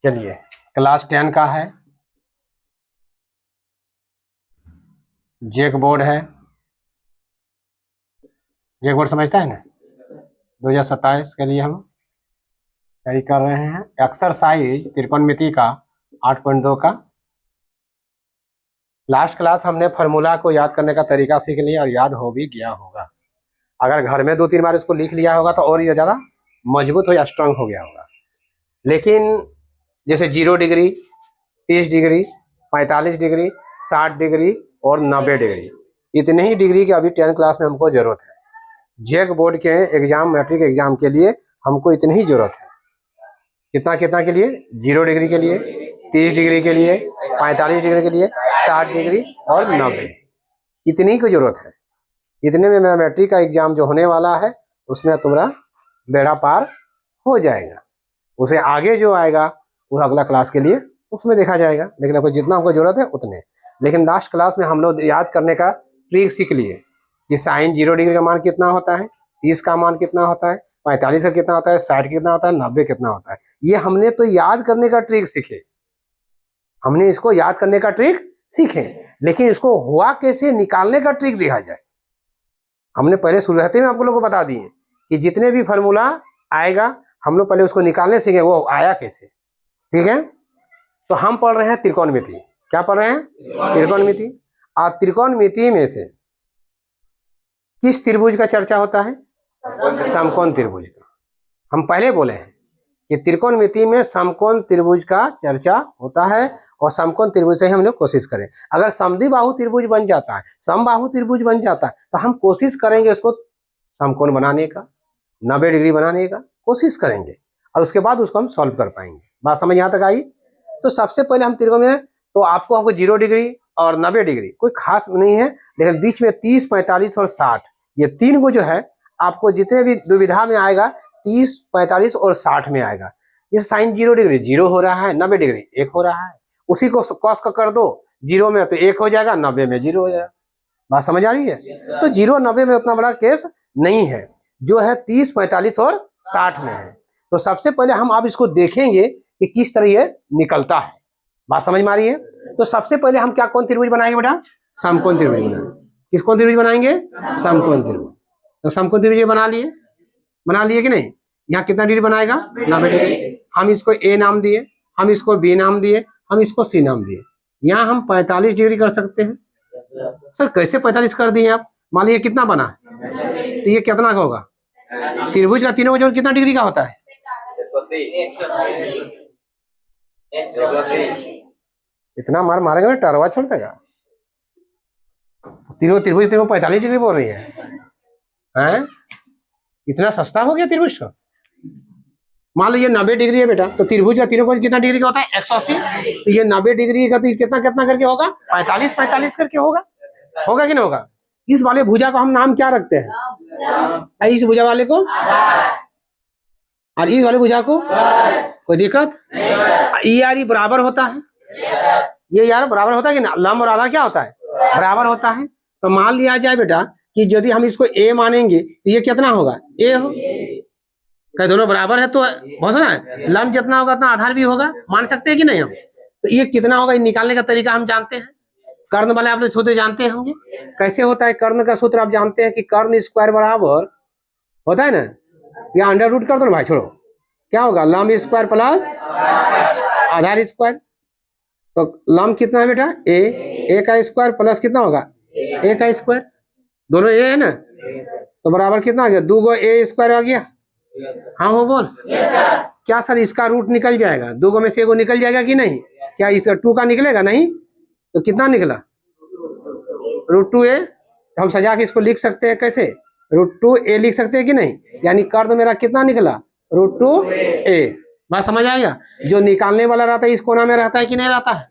चलिए क्लास 10 का है, जैक बोर्ड है। जैक बोर्ड समझता है ना। 2027 के लिए हम तैयारी कर रहे हैं। एक्सरसाइज त्रिकोणमिति का 8.2 का लास्ट क्लास हमने फार्मूला को याद करने का तरीका सीख लिया और याद हो भी गया होगा। अगर घर में 2-3 बार इसको लिख लिया होगा तो और ये ज़्यादा मजबूत हो या स्ट्रांग हो गया होगा। लेकिन जैसे 0 डिग्री, 30 डिग्री, 45 डिग्री, 60 डिग्री और 90 डिग्री, इतने ही डिग्री की अभी 10 क्लास में हमको जरूरत है। जैक बोर्ड के एग्जाम, मैट्रिक एग्जाम के लिए हमको इतनी ही जरूरत है। कितना कितना के लिए? 0 डिग्री के लिए, 30 डिग्री के लिए, 45 डिग्री के लिए, 60 डिग्री और 90, इतनी की जरूरत है। इतने में मेरा मैट्रिक का एग्जाम जो होने वाला है उसमें तुम्हारा बेड़ा पार हो जाएगा। उसे आगे जो आएगा वो अगला क्लास के लिए उसमें देखा जाएगा, लेकिन आपको जितना हमको जरूरत है उतने। लेकिन लास्ट क्लास में हम लोग याद करने का ट्रिक सीख लिए कि साइन 0 डिग्री का मान कितना होता है, 30 का मान कितना होता है, 45 का कितना होता है, 60 कितना होता है, 90 कितना होता है। ये हमने तो याद करने का ट्रिक सीखे, हमने इसको याद करने का ट्रिक सीखे, लेकिन इसको हुआ कैसे निकालने का ट्रिक देखा जाए। हमने पहले शुरुआती में आप लोगों को बता दिए कि जितने भी फार्मूला आएगा हम लोग पहले उसको निकालने सीखे, वो आया कैसे। ठीक है, तो हम पढ़ रहे हैं त्रिकोणमिति। क्या पढ़ रहे हैं? त्रिकोणमिति। और त्रिकोणमिति में से किस त्रिभुज का चर्चा होता है? समकोण त्रिभुज का। हम पहले बोले हैं कि त्रिकोणमिति में समकोण त्रिभुज का चर्चा होता है और समकोण त्रिभुज से ही हम लोग कोशिश करें। अगर समद्विबाहु त्रिभुज बन जाता है, समबाहु त्रिभुज बन जाता है, तो हम कोशिश करेंगे उसको समकोण बनाने का, 90 डिग्री बनाने का कोशिश करेंगे और उसके बाद उसको हम सॉल्व कर पाएंगे। बात समझ यहाँ तक आई? तो सबसे पहले हम त्रिकोण में, तो आपको 0 डिग्री और 90 डिग्री कोई खास नहीं है, लेकिन बीच में 30, 45 और 60, ये तीन को जो है आपको जितने भी दुविधा में आएगा 30, 45 और 60 में आएगा। इस साइन 0 डिग्री 0 हो रहा है, 90 डिग्री 1 हो रहा है, उसी को कॉस का कर दो 0 में तो 1 हो जाएगा, 90 में 0 हो जाएगा। बात समझ आ रही है? तो 0 90 में उतना बड़ा केस नहीं है, जो है 30, 45 और 60 में है। तो सबसे पहले हम अब इसको देखेंगे कि किस तरह ये निकलता है। बात समझ में आ रही है? तो सबसे पहले हम क्या कौन त्रिभुज बनाएंगे बेटा? समकोण त्रिभुज बनाएंगे। किस कौन त्रिभुज बनाएंगे? समकोण त्रिभुज। तो समकोण त्रिभुज बना लिए कि नहीं? यहाँ कितना डिग्री बनाएगा? 90 डिग्री। हम इसको ए नाम दिए, हम इसको बी नाम दिए, हम इसको सी नाम दिए। यहाँ हम 45 डिग्री कर सकते हैं। सर कैसे 45 कर दिए आप? मान लीजिए कितना बना है, तो ये कितना का होगा? त्रिभुज का तीनों का कितना डिग्री का होता है? इतना मार मारेगा टरवा छोड़ देगा। तीनों त्रिभुज 45 डिग्री बोल रही है? इतना सस्ता हो गया त्रिभुज का। मान लीजिए 90 डिग्री है बेटा, तो त्रिभुज का तीनों कितना डिग्री का होता है? 180। तो ये 90 डिग्री का तो कितना कितना करके होगा? 45 45 करके होगा। होगा कि नहीं होगा? इस वाले भुजा को हम नाम क्या रखते हैं? इस भुजा वाले को, और इस वाले भुजा को कोई दिक्कत? ये यार बराबर होता है, ये यार बराबर होता है कि ना? लंब और आधा क्या होता है? बराबर होता है। तो मान लिया जाए बेटा कि यदि हम इसको ए मानेंगे तो ये कितना होगा? ए हो। क्या दोनों बराबर है तो बहुत ना है, लंब जितना होगा उतना आधार भी होगा। मान सकते हैं कि नहीं हम? तो ये कितना होगा, ये निकालने का तरीका हम जानते हैं। कर्ण वाले आप लोग सूत्र जानते होंगे। कैसे होता है कर्ण का सूत्र? आप जानते हैं कि कर्ण स्क्वायर बराबर होता है ना, या अंडर रूट कर दो ना भाई, छोड़ो, क्या होगा? लंब स्क्वायर प्लस आधार स्क्वायर। तो लंब कितना है बेटा? ए का स्क्वायर प्लस कितना होगा? ए का स्क्वायर। दोनों ए है ना, तो बराबर कितना आ गया? 2 गो ए स्क्वायर आ गया। हाँ हो बोल। क्या सर इसका रूट निकल जाएगा? 2 गो में से एगो निकल जाएगा कि नहीं? क्या इसका 2 का निकलेगा? नहीं। तो कितना निकला? √2a। हम सजा के इसको लिख सकते हैं कैसे? √2a लिख सकते हैं कि नहीं? यानी कर्ण मेरा कितना निकला? √2a। बात समझ आएगा? जो निकालने वाला रहता है इस कोना में रहता है कि नहीं रहता है?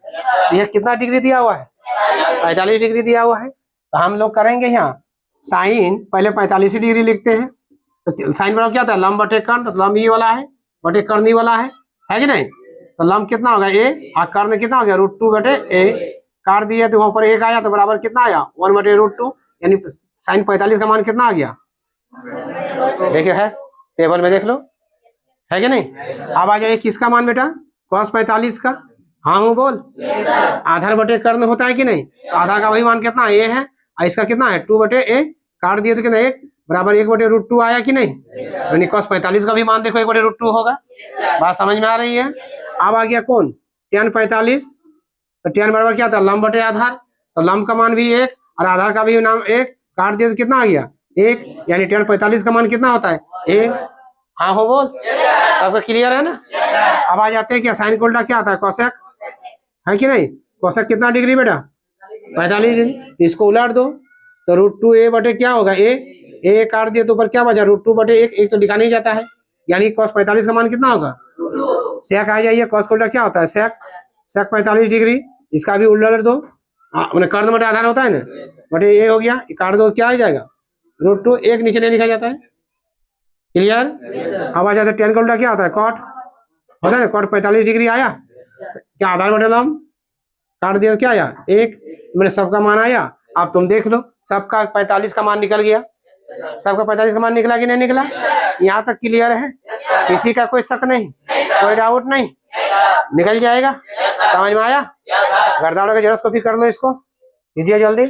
यह कितना डिग्री दिया हुआ है? 45 डिग्री दिया हुआ है। तो हम लोग करेंगे यहाँ साइन, पहले 45 डिग्री लिखते हैं। तो साइन बराबर क्या था? लंब बटे कर्ण। तो लंब ये वाला है बटे कर्ण ये वाला है कि नहीं? तो लंब कितना होगा? ए, और कर्ण कितना हो गया? √2 बटे ए। काट दिया तो वहां पर 1 आया, तो बराबर कितना आया? 1 बटे √2। यानी साइन 45 का मान कितना आ गया? देखिए है टेबल में, देख लो, है कि नहीं? अब आ जाइए किसका मान बेटा? cos 45 का, हाँ हूँ बोल। आधार बटे कर्ण होता है कि नहीं, तो आधार का वही मान कितना ए है और इसका कितना है 2/a, काट दिए तो कितना 1 बराबर 1/√2 आया कि नहीं, यानी cos 45 का भी मान देखो 1/√2 होगा। बात समझ में आ रही है। अब आ गया कौन tan 45, तो tan बराबर क्या था लंब बटे आधार, तो लंब का मान भी 1 और आधार का भी नाम 1, काट दिए तो कितना आ गया 1, यानी tan 45 का मान कितना होता है 1। हाँ हो बोल, सबका क्लियर है ना। अब आ जाते हैं क्या साइन को उल्टा क्या आता है कोसेक, है कि नहीं। कोसेक कितना डिग्री बेटा 45 डिग्री, तो इसको उलट दो तो √2a बटे क्या होगा ए काट दिए तो ऊपर क्या बचा √2/1, एक तो लिखा नहीं जाता है, यानी cos 45 का मान कितना होगा। सेक आ जाइए, cos का उल्टा क्या होता है सेक 45 डिग्री, इसका भी उलट दो, मैंने कर्ण बटे आधार होता है ना बटे ए हो गया, काट दो क्या आ जाएगा √2, एक नीचे नहीं लिखा जाता है। क्लियर। अब आ जाता है tan का उल्टा क्या होता है कॉट होता है ना, कॉट 45 डिग्री आया, क्या आधार बटे लंब, काट दिया क्या आया 1, मैंने सबका मान आया। अब तुम देख लो सबका 45 का मान निकल गया, सबका 45 का मान निकला कि नहीं निकला, यहाँ तक क्लियर है, किसी का कोई शक नहीं, कोई डाउट नहीं, निकल जाएगा। समझ में आया। गर्दाड़ों का जेरॉक्स कॉपी कर लो, इसको कीजिए जल्दी।